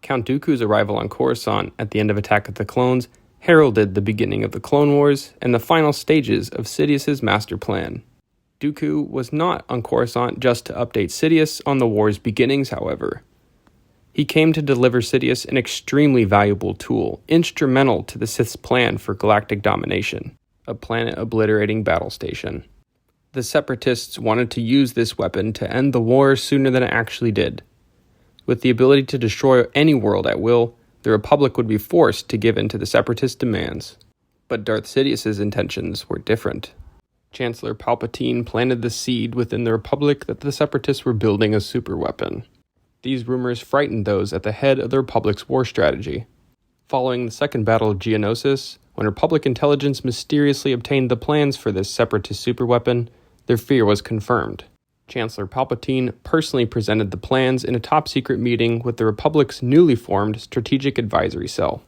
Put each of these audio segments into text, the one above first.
Count Dooku's arrival on Coruscant at the end of Attack of the Clones heralded the beginning of the Clone Wars and the final stages of Sidious's master plan. Dooku was not on Coruscant just to update Sidious on the war's beginnings, however. He came to deliver Sidious an extremely valuable tool, instrumental to the Sith's plan for galactic domination, a planet-obliterating battle station. The Separatists wanted to use this weapon to end the war sooner than it actually did. With the ability to destroy any world at will, the Republic would be forced to give in to the Separatist demands. But Darth Sidious's intentions were different. Chancellor Palpatine planted the seed within the Republic that the Separatists were building a superweapon. These rumors frightened those at the head of the Republic's war strategy. Following the Second Battle of Geonosis, when Republic intelligence mysteriously obtained the plans for this Separatist superweapon, their fear was confirmed. Chancellor Palpatine personally presented the plans in a top-secret meeting with the Republic's newly formed Strategic Advisory Cell.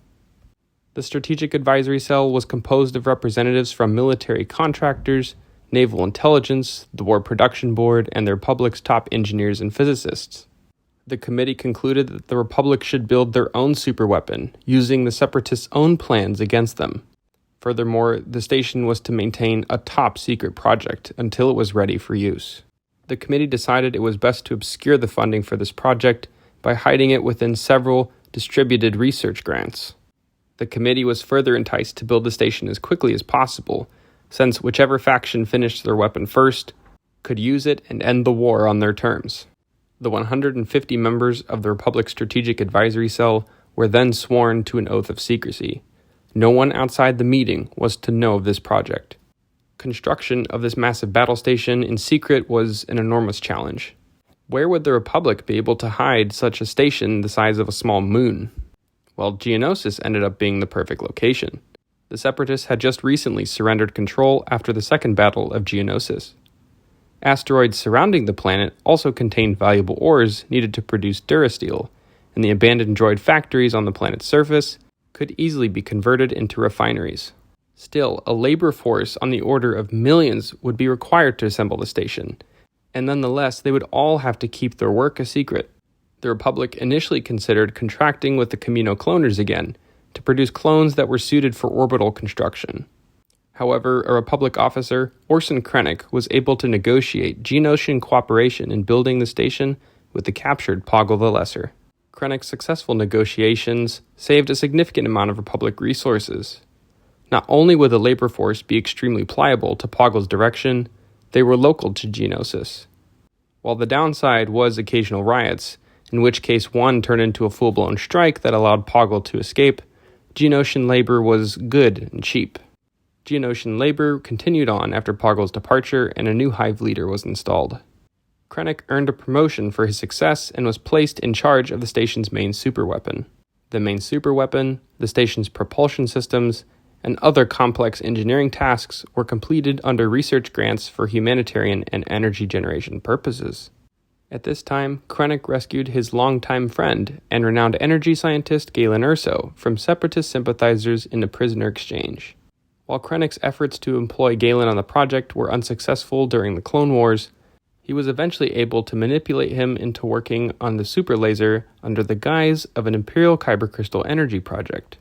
The Strategic Advisory Cell was composed of representatives from military contractors, naval intelligence, the War Production Board, and the Republic's top engineers and physicists. The committee concluded that the Republic should build their own superweapon, using the Separatists' own plans against them. Furthermore, the station was to maintain a top-secret project until it was ready for use. The committee decided it was best to obscure the funding for this project by hiding it within several distributed research grants. The committee was further enticed to build the station as quickly as possible, since whichever faction finished their weapon first could use it and end the war on their terms. The 150 members of the Republic's Strategic Advisory Cell were then sworn to an oath of secrecy. No one outside the meeting was to know of this project. Construction of this massive battle station in secret was an enormous challenge. Where would the Republic be able to hide such a station the size of a small moon? Well, Geonosis ended up being the perfect location. The Separatists had just recently surrendered control after the Second Battle of Geonosis. Asteroids surrounding the planet also contained valuable ores needed to produce durasteel, and the abandoned droid factories on the planet's surface could easily be converted into refineries. Still, a labor force on the order of millions would be required to assemble the station, and nonetheless, they would all have to keep their work a secret. The Republic initially considered contracting with the Camino cloners again to produce clones that were suited for orbital construction. However, a Republic officer, Orson Krennic, was able to negotiate Geonosian cooperation in building the station with the captured Poggle the Lesser. Krennic's successful negotiations saved a significant amount of Republic resources. Not only would the labor force be extremely pliable to Poggle's direction, they were local to Geonosis. While the downside was occasional riots, in which case one turned into a full-blown strike that allowed Poggle to escape, Geonosian labor was good and cheap. Geonosian labor continued on after Poggle's departure and a new hive leader was installed. Krennic earned a promotion for his success and was placed in charge of the station's main superweapon. The main superweapon, the station's propulsion systems, and other complex engineering tasks were completed under research grants for humanitarian and energy generation purposes. At this time, Krennic rescued his longtime friend and renowned energy scientist Galen Erso from Separatist sympathizers in a prisoner exchange. While Krennic's efforts to employ Galen on the project were unsuccessful during the Clone Wars, he was eventually able to manipulate him into working on the super laser under the guise of an Imperial Kyber Crystal energy project.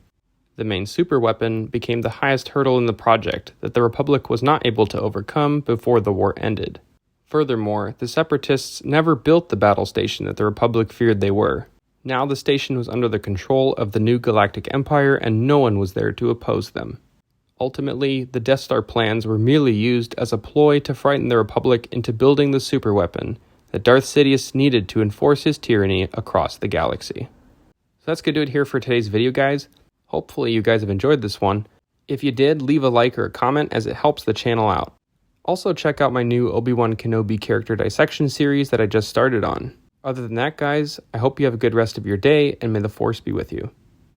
The main superweapon became the highest hurdle in the project that the Republic was not able to overcome before the war ended. Furthermore, the Separatists never built the battle station that the Republic feared they were. Now the station was under the control of the new Galactic Empire and no one was there to oppose them. Ultimately, the Death Star plans were merely used as a ploy to frighten the Republic into building the superweapon that Darth Sidious needed to enforce his tyranny across the galaxy. So that's going to do it here for today's video, guys. Hopefully you guys have enjoyed this one. If you did, leave a like or a comment as it helps the channel out. Also check out my new Obi-Wan Kenobi character dissection series that I just started on. Other than that, guys, I hope you have a good rest of your day and may the Force be with you.